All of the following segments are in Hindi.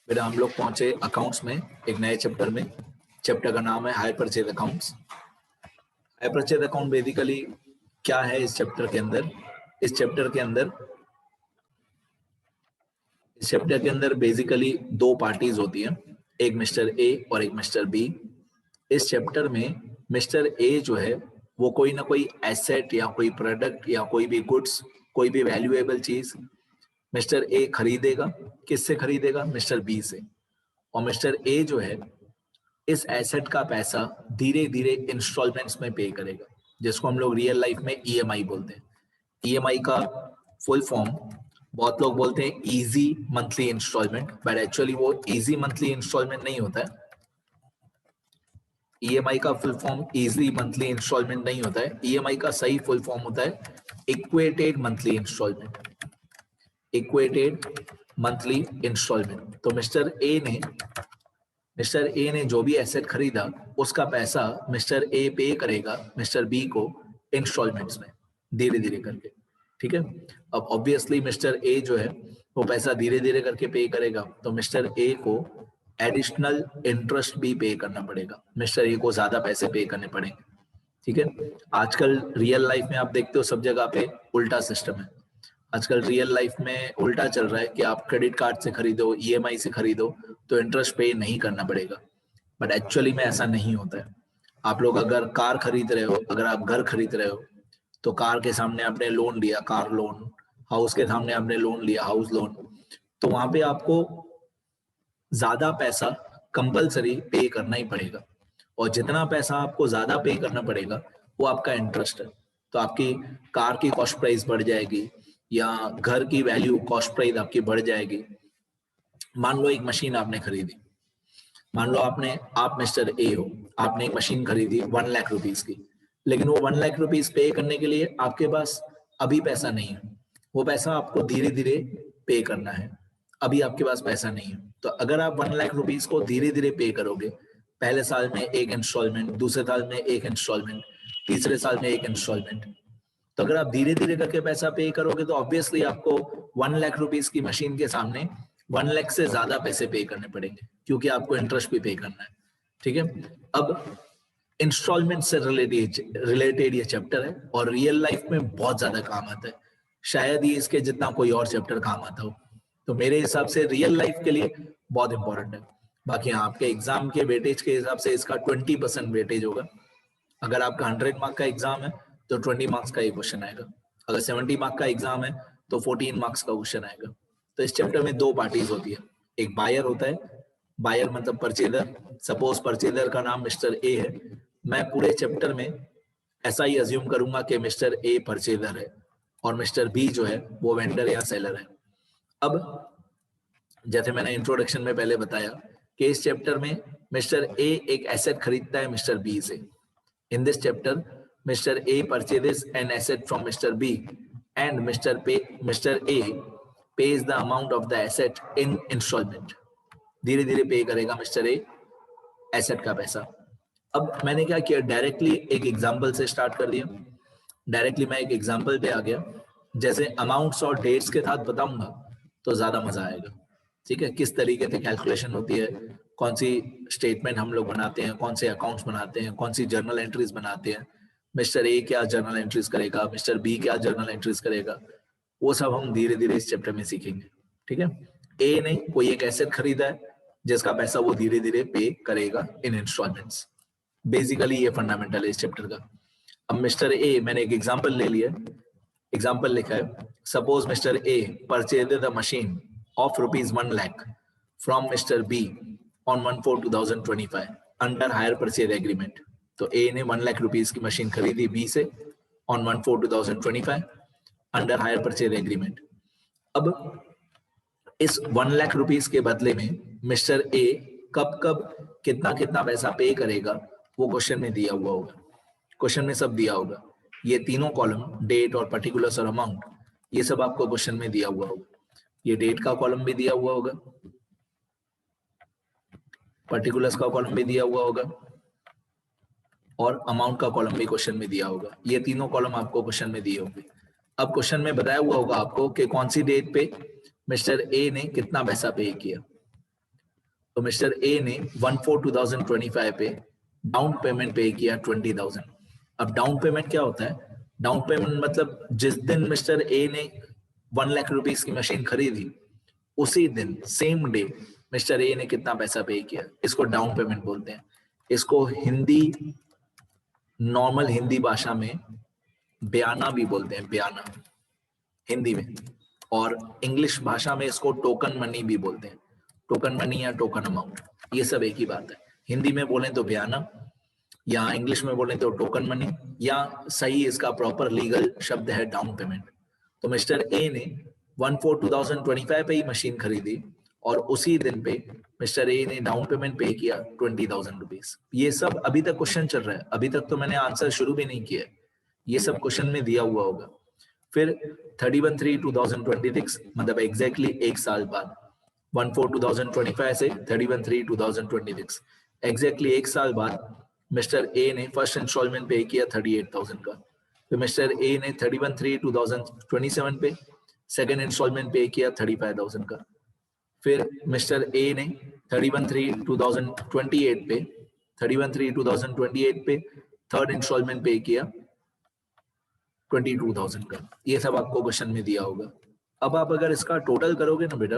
फिर हम लोग पहुंचे अकाउंट्स में, एक नए चैप्टर में। चैप्टर का नाम है hire purchase accounts. Hire purchase account basically क्या है इस चैप्टर के अंदर? इस चैप्टर के अंदर बेसिकली दो पार्टीज होती हैं, एक मिस्टर ए और एक मिस्टर बी। इस चैप्टर में मिस्टर ए जो है वो कोई ना कोई एसेट या कोई प्रोडक्ट या कोई भी गुड्स, कोई भी वैल्यूएबल चीज मिस्टर ए खरीदेगा। किससे खरीदेगा? मिस्टर बी से। और मिस्टर ए जो है इस एसेट का पैसा धीरे धीरे इंस्टॉलमेंट्स में पे करेगा, जिसको हम लोग रियल लाइफ में ईएमआई बोलते हैं। ईएमआई का फुल फॉर्म बहुत लोग बोलते हैं easy monthly instalment, but actually वो इजी मंथली इंस्टॉलमेंट नहीं होता है। ईएमआई का full form easy monthly instalment नहीं होता है। ईएमआई का सही फुल फॉर्म होता है equated monthly instalment. Equated monthly instalment. तो मिस्टर ए ने जो भी एसेट खरीदा उसका पैसा मिस्टर ए पे करेगा मिस्टर बी को इंस्टॉलमेंट्स में, धीरे धीरे करके। ठीक है। अब ऑब्वियसली मिस्टर ए जो है वो पैसा धीरे धीरे करके पे करेगा, तो मिस्टर ए को एडिशनल इंटरेस्ट भी पे करना पड़ेगा। मिस्टर ए को ज्यादा पैसे पे करने पड़ेंगे। ठीक है। आजकल रियल लाइफ में आप देखते हो सब जगह पे उल्टा सिस्टम है। आजकल रियल लाइफ में उल्टा चल रहा है कि आप क्रेडिट कार्ड से खरीदो, ईएमआई से खरीदो तो इंटरेस्ट पे नहीं करना पड़ेगा, बट एक्चुअली में ऐसा नहीं होता है। आप लोग अगर कार खरीद रहे हो, अगर आप घर खरीद रहे हो, तो कार के सामने आपने लोन लिया, कार लोन, हाउस के सामने आपने लोन लिया, हाउस लोन, तो वहां पे आपको ज्यादा पैसा कंपलसरी पे करना ही पड़ेगा। और जितना पैसा आपको ज्यादा पे करना पड़ेगा वो आपका इंटरेस्ट है। तो आपकी कार की कॉस्ट प्राइस बढ़ जाएगी या घर की वैल्यू कॉस्ट प्राइस आपकी बढ़ जाएगी। मान लो एक मशीन आपने खरीदी, मान लो आप मिस्टर ए हो, आपने एक मशीन खरीदी 1 लाख रुपीज की, लेकिन वो 1 लाख रुपीज पे करने के लिए आपके पास अभी पैसा नहीं है। वो पैसा आपको धीरे धीरे पे करना है, अभी आपके पास पैसा नहीं है। तो अगर आप 1 लाख रुपीज को धीरे धीरे पे करोगे, पहले साल में एक इंस्टॉलमेंट, दूसरे साल में एक इंस्टॉलमेंट, तीसरे साल में एक इंस्टॉलमेंट, तो अगर आप धीरे धीरे करके पैसा पे करोगे तो ऑब्वियसली आपको 1 लाख रुपीज की मशीन के सामने 1 लाख से ज्यादा पैसे पे करने पड़ेंगे, क्योंकि आपको इंटरेस्ट भी पे करना है। ठीक है। अब इंस्टॉलमेंट से रिलेटेड ये चैप्टर है और रियल लाइफ में बहुत ज्यादा काम आता है। शायद ही इसके जितना कोई और चैप्टर काम आता हो, तो मेरे हिसाब से रियल लाइफ के लिए बहुत इंपॉर्टेंट है। बाकी आपके एग्जाम के वेटेज के हिसाब से इसका 20% वेटेज होगा। अगर आपका 100 मार्क का एग्जाम है तो 20 मार्क्स का एक क्वेश्चन आएगा। अगर 70 मार्क का एग्जाम है तो 14 मार्क्स का क्वेश्चन आएगा। तो इस चैप्टर में दो पार्टीज होती है, एक बायर होता है, बायर मतलब परचेजर। सपोज परचेजर का नाम मिस्टर ए है, मैं पूरे चैप्टर में ऐसा ही अज्यूम करूंगा कि मिस्टर ए परचेजर है और मिस्टर बी जो है वो वेंडर या सेलर है। अब जैसे मैंने इंट्रोडक्शन में पहले बताया कि इस चैप्टर में मिस्टर ए एक एसेट खरीदता है मिस्टर बी से। In this chapter, Mr. A purchases an asset from Mr. B, and Mr. A pays the amount of the asset in installment. धीरे धीरे पे करेगा मिस्टर ए एसेट का पैसा। अब मैंने क्या किया, डायरेक्टली एक एग्जांपल से स्टार्ट कर दिया। डायरेक्टली मैं एक एग्जांपल पे आ गया। जैसे अमाउंट्स और डेट्स के साथ बताऊंगा तो ज्यादा मजा आएगा। ठीक है। किस तरीके से कैलकुलेशन होती है, कौन सी स्टेटमेंट हम लोग बनाते हैं, कौन से अकाउंट्स बनाते हैं, कौन सी जर्नल एंट्रीज बनाते हैं, मिस्टर ए क्या जर्नल एंट्रीज करेगा, मिस्टर बी क्या जर्नल एंट्रीज करेगा, वो सब हम धीरे धीरे इस चैप्टर में सीखेंगे। ठीक है। ए ने कोई एक एसेट खरीदा है जिसका पैसा वो धीरे धीरे पे करेगा इन इंस्टॉलमेंट्स। बेसिकली ये फंडामेंटल है इस चैप्टर का। अब मिस्टर ए, मैंने एक एग्जाम्पल ले लिया, एग्जाम्पल लिखा है, suppose mister A purchase the machine of rupees 1 lakh from Mr. B on 1/4/2025 under hire purchase agreement। तो A ने 1 लाख रुपीस की मशीन खरीदी B से on 1/4/2025 under hire purchase agreement। अब इस 1 लाख रुपीस के बदले में मिस्टर A कब कब कितना कितना पैसा पे करेगा वो क्वेश्चन में दिया हुआ होगा। क्वेश्चन में सब दिया होगा, ये तीनों कॉलम, डेट और पर्टिकुलर्स और अमाउंट, ये सब आपको क्वेश्चन में दिया हुआ होगा। ये डेट का कॉलम भी दिया हुआ होगा, पर्टिकुलर्स का कॉलम भी दिया हुआ होगा और अमाउंट का कॉलम भी क्वेश्चन में दिया होगा। ये तीनों कॉलम आपको क्वेश्चन में दिए होंगे। अब क्वेश्चन में बताया हुआ होगा आपको कि कौन सी डेट पे मिस्टर ए ने कितना पैसा पे किया। तो मिस्टर ए ने 1/4/2025 पे डाउन पेमेंट पे किया 20,000। अब डाउन पेमेंट क्या होता है? डाउन पेमेंट मतलब जिस दिन मिस्टर ए ने 1 लाख रुपीस की मशीन खरीदी, उसी दिन सेम डे मिस्टर ए ने कितना पैसा पे किया, इसको डाउन पेमेंट बोलते हैं। इसको हिंदी, नॉर्मल हिंदी भाषा में बयाना भी बोलते हैं, बयाना हिंदी में, और इंग्लिश भाषा में इसको टोकन मनी भी बोलते हैं, टोकन मनी या टोकन अमाउंट, ये सब एक ही बात है। हिंदी में बोलें तो बयाना, या इंग्लिश में बोलें तो टोकन मनी, या सही इसका प्रॉपर लीगल शब्द है डाउन पेमेंट। तो मिस्टर ए ने 1/4/2025 पे ही मशीन खरीदी और उसी दिन पे मिस्टर ए ने डाउन पेमेंट पे किया 20,000 रुपीज। ये सब अभी तक क्वेश्चन चल रहा है, अभी तक तो मैंने आंसर शुरू भी नहीं किया, ये सब क्वेश्चन में दिया हुआ होगा। फिर 31/3/2026 मतलब एग्जैक्टली एक साल बाद, 1/4/2025 से 31/3/2026 एग्जैक्टली एक साल बाद मिस्टर ए ने फर्स्ट इंस्टॉलमेंट पे किया 38,000 का। तो मिस्टर ए ने 31/3/2027 पे सेकेंड इंस्टॉलमेंट पे किया 35,000 का। फिर मिस्टर ए ने 31/3/2028 पे 31/3/2028 पे थर्ड इंस्टॉलमेंट पे किया 22,000 का। ये सब आपको क्वेश्चन में दिया होगा। अब आप अगर इसका टोटल करोगे ना बेटा,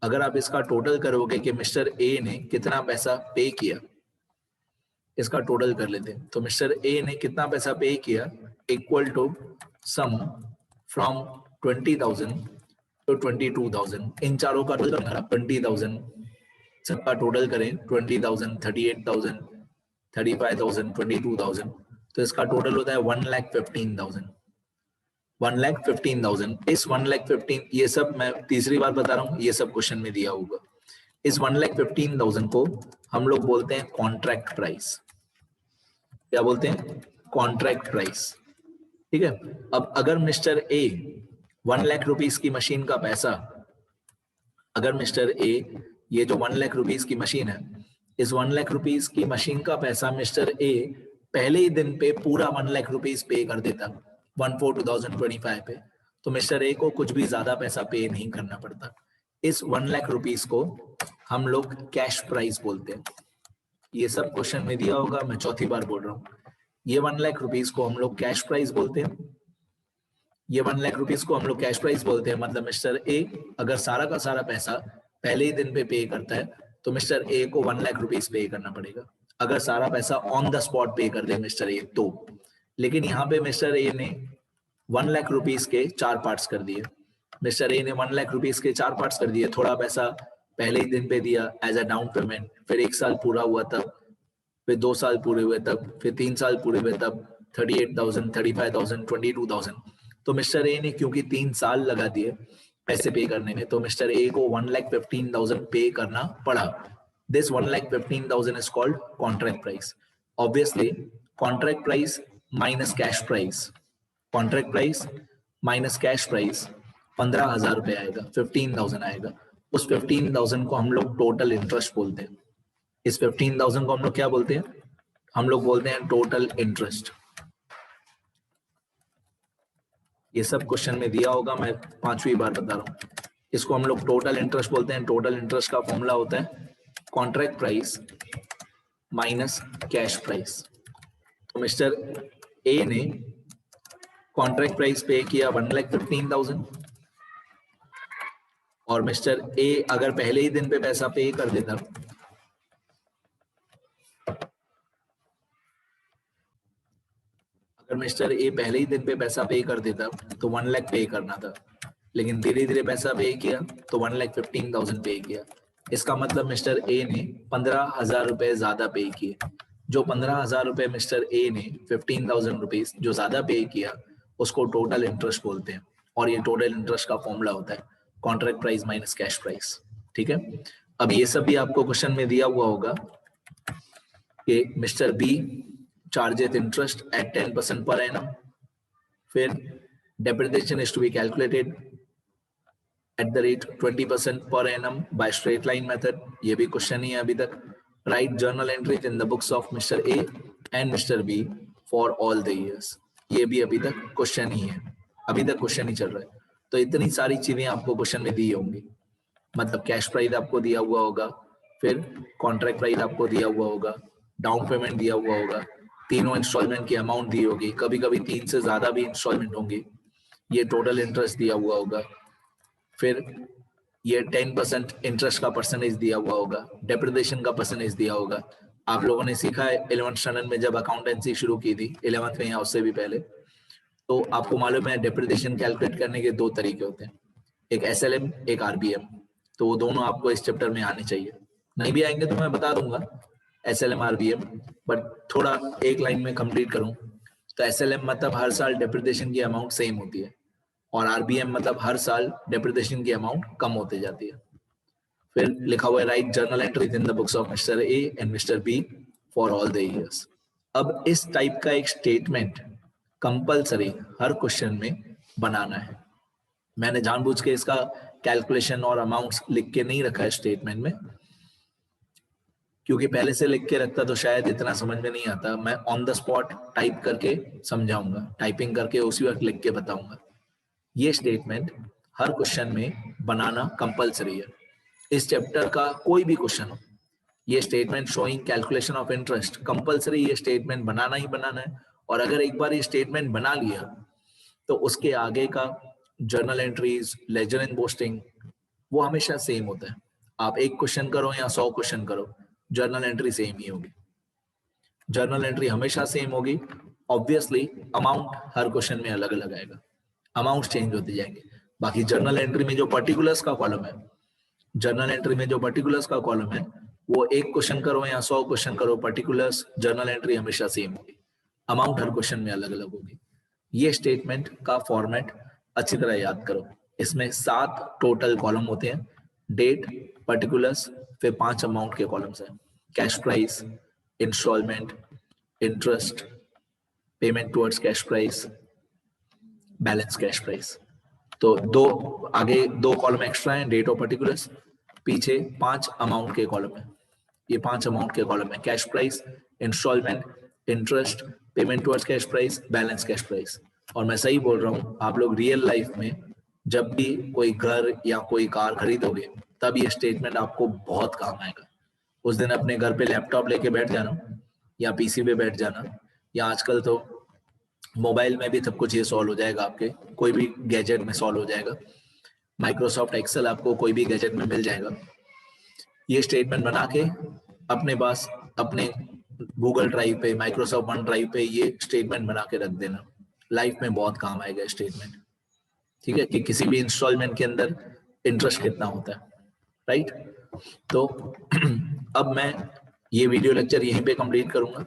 अगर आप इसका टोटल करोगे कि मिस्टर ए ने कितना पैसा पे किया, इसका टोटल कर लेते हैं। तो मिस्टर ए ने कितना पैसा पे किया equal to sum from 20,000 to 22,000। इन चारों का टोटल करना 20,000, सबका टोटल करें 20,000, 38,000, 35,000, 22,000, तो इसका टोटल होता है 1,15,000। 1,15,000, इस 1,15,000, ये सब मैं तीसरी बार बता रहा हूँ, ये सब क्वेश्चन में दिया होगा। इस 1,15,000 को हम लोग बोलते हैं कॉन्ट्रैक्ट प्राइस। क्या बोलते हैं? Contract price. ठीक है। अब अगर मिस्टर ए 1 लाख रुपीस की मशीन का पैसा, अगर मिस्टर ए ये जो 1 लाख रुपीस की मशीन है, इस 1 लाख रुपीस की मशीन का पैसा मिस्टर ए पहले ही दिन पे पूरा 1 लाख रुपीस पे कर देता 1/4/2025 पे, तो मिस्टर ए को कुछ भी ज्यादा पैसा पे नहीं करना पड़ता। इस 1 लाख रुपीस को हम लोग कैश प्राइस बोलते हैं। ये सब क्वेश्चन में दिया होगा, मैं चौथी बार बोल रहा हूँ। ये 1 लाख रुपीस को हम लोग कैश प्राइस बोलते हैं। ये 1 लाख रुपीस को हम लोग कैश प्राइस बोलते हैं। मतलब मिस्टर ए अगर सारा का सारा पैसा पहले ही दिन पे करता है, तो मिस्टर ए को 1 लाख रुपीस पे करना पड़ेगा। अगर सारा पैसा ऑन द स्पॉट पे कर दे मिस्टर ए तो। लेकिन यहाँ पे मिस्टर ए ने 1 लाख रुपीस के 4 पार्ट्स कर दिए। मिस्टर ए ने 1 लाख रुपीस के 4 पार्ट्स कर दिए। थोड़ा पैसा पहले ही दिन पे दिया एज अ डाउन पेमेंट, फिर 1 साल पूरा हुआ तब, फिर 2 साल पूरे हुए तब, फिर 3 साल पूरे हुए तब, 38,000, 35,000, 22,000। तो मिस्टर ए ने क्योंकि 3 साल लगा दिए पैसे पे करने में, तो मिस्टर ए को 1,15,000 पे करना पड़ा। This 1,15,000 is called contract price. Obviously, contract price minus cash price, contract price minus cash price 15,000 रुपए आएगा, 15,000 आएगा। उस 15,000 को हम लोग टोटल इंटरेस्ट बोलते हैं। इस 15,000 को हम लोग क्या बोलते हैं? हम लोग बोलते हैं टोटल इंटरेस्ट। ये सब क्वेश्चन में दिया होगा, मैं 5वीं बार बता रहा हूँ। इसको हम लोग टोटल इंटरेस्ट बोलते हैं। टोटल इंटरेस्ट का फॉर्मूला होता है contract price minus cash price. तो मिस्टर ए ने कॉन्ट्रैक्ट प्राइस पे किया 1,15,000 और मिस्टर ए अगर पहले ही दिन पे पैसा पे कर देता, अगर मिस्टर ए पहले ही दिन पे पैसा पे कर देता तो 1 लाख पे करना था, लेकिन धीरे धीरे पैसा पे किया तो 1,15,000 पे किया। इसका मतलब मिस्टर ए ने 15,000 रुपए ज्यादा पे किए। जो 15,000 रुपए मिस्टर ए ने 15,000 रुपीज जो ज्यादा पे किया उसको टोटल इंटरेस्ट बोलते हैं, और ये टोटल इंटरेस्ट का फॉर्मूला होता है contract price minus cash price. ठीक है। अब ये सब भी आपको क्वेश्चन में दिया हुआ होगा कि mister B charges interest at 10% per annum. फिर depreciation is to be calculated at the rate 20% per annum by straight line method. ये भी क्वेश्चन ही है अभी तक। Write journal entries in the books of Mr. A and Mr. B for all the years. ये भी अभी तक क्वेश्चन ही है, अभी तक क्वेश्चन ही चल रहा है। तो इतनी सारी चीजें आपको क्वेश्चन में दी होंगी। मतलब कैश प्राइस आपको दिया हुआ होगा, फिर कॉन्ट्रैक्ट प्राइस आपको दिया हुआ होगा, डाउन पेमेंट दिया हुआ होगा, तीनों इंस्टॉलमेंट की अमाउंट दी होगी, कभी कभी 3 से ज्यादा भी इंस्टॉलमेंट होंगी, ये टोटल इंटरेस्ट दिया हुआ होगा, फिर ये 10% इंटरेस्ट का परसेंटेज दिया हुआ होगा, डेप्रिसिएशन का परसेंटेज दिया होगा। आप लोगों ने सीखा है 11th स्टैंडर्ड में जब अकाउंटेंसी शुरू की थी, 11th में या उससे भी पहले, तो आपको मालूम है डेप्रिसिएशन कैलकुलेट करने के 2 तरीके होते हैं, एक एसएलएम, एक आरबीएम। तो वो दोनों आपको इस चैप्टर में आने चाहिए, नहीं भी आएंगे तो मैं बता दूंगा एसएलएम आरबीएम, बट थोड़ा एक लाइन में कंप्लीट करूं तो एसएलएम मतलब हर साल डेप्रिसिएशन की अमाउंट सेम होती है, और आरबीएम मतलब हर साल डेप्रिसिएशन की अमाउंट कम होती जाती है। फिर लिखा हुआ है write journal entries in the books of mister A and mister B for all the years. अब इस टाइप का एक स्टेटमेंट कंपलसरी हर क्वेश्चन में बनाना है। मैंने जानबूझ के इसका कैलकुलेशन और अमाउंट्स लिख के नहीं रखा है स्टेटमेंट में, क्योंकि पहले से लिख के रखता तो शायद इतना समझ में नहीं आता। मैं ऑन द स्पॉट टाइप करके समझाऊंगा, टाइपिंग करके उसी वक्त लिख के बताऊंगा। ये स्टेटमेंट हर क्वेश्चन में बनाना कंपलसरी है। इस चैप्टर का कोई भी क्वेश्चन हो, ये statement showing calculation of interest compulsory, ये स्टेटमेंट बनाना ही बनाना है। और अगर एक बार ये स्टेटमेंट बना लिया तो उसके आगे का journal entries, ledger and posting, वो हमेशा सेम होता है। आप एक क्वेश्चन करो या 100 क्वेश्चन करो, जर्नल एंट्री सेम ही होगी, जर्नल एंट्री हमेशा सेम होगी। ऑब्वियसली अमाउंट हर क्वेश्चन में अलग अलग आएगा, अमाउंट चेंज होते जाएंगे। बाकी जर्नल एंट्री में जो पर्टिकुलर्स का कॉलम है, जर्नल एंट्री में जो पर्टिकुलर्स का कॉलम है, वो एक क्वेश्चन करो या 100 क्वेश्चन करो, पर्टिकुलर्स जर्नल एंट्री हमेशा सेम होगी, अमाउंट हर क्वेश्चन में अलग अलग होगी। ये स्टेटमेंट का फॉर्मेट अच्छी तरह याद करो। इसमें 7 टोटल कॉलम होते हैं, डेट, पर्टिकुलर्स, फिर 5 अमाउंट के कॉलम्स हैं, cash price, installment, interest, payment towards cash price, balance cash price. तो दो आगे 2 कॉलम एक्स्ट्रा हैं, डेट और पर्टिकुलर्स, पीछे 5 अमाउंट के कॉलम है। ये 5 अमाउंट के कॉलम है, cash price, installment, interest, payment towards cash price, balance cash price. और मैं सही बोल रहा हूँ, आप लोग रियल लाइफ में जब भी कोई घर या कोई कार खरीदोगे तब ये स्टेटमेंट आपको बहुत काम आएगा। उस दिन अपने घर पे लैपटॉप लेके बैठ जाना या पीसी पे बैठ जाना, या आजकल तो मोबाइल में भी सब कुछ ये सॉल्व हो जाएगा, आपके कोई भी गैजेट में सॉल्व हो जाएगा, माइक्रोसॉफ्ट एक्सेल आपको कोई भी गैजेट में मिल जाएगा। ये स्टेटमेंट बना के अपने पास, अपने गूगल ड्राइव पे, माइक्रोसॉफ्ट वन ड्राइव पे ये स्टेटमेंट बना के रख देना, लाइफ में बहुत काम आएगा स्टेटमेंट। ठीक है, कि किसी भी इंस्टॉलमेंट के अंदर इंटरेस्ट कितना होता है, राइट। तो अब मैं ये वीडियो लेक्चर यहीं पे कंप्लीट करूंगा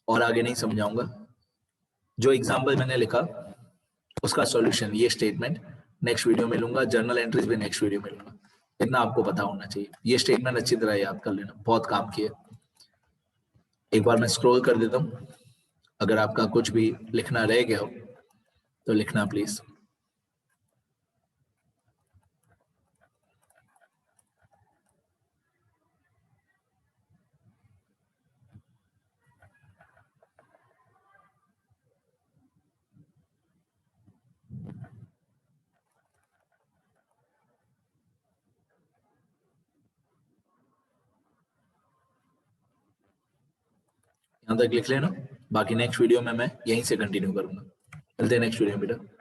और आगे नहीं समझाऊंगा। जो एग्जाम्पल मैंने लिखा उसका सॉल्यूशन, ये स्टेटमेंट नेक्स्ट वीडियो में लूंगा, जर्नल एंट्रीज भी नेक्स्ट वीडियो में लूंगा। इतना आपको पता होना चाहिए, ये स्टेटमेंट अच्छी तरह याद कर लेना, बहुत काम किए। एक बार मैं स्क्रॉल कर देता हूँ, अगर आपका कुछ भी लिखना रह गया हो तो लिखना प्लीज। यहाँ तक लिख लेना, बाकी नेक्स्ट वीडियो में मैं यहीं से कंटिन्यू करूंगा। मिलते हैं नेक्स्ट वीडियो में बेटा।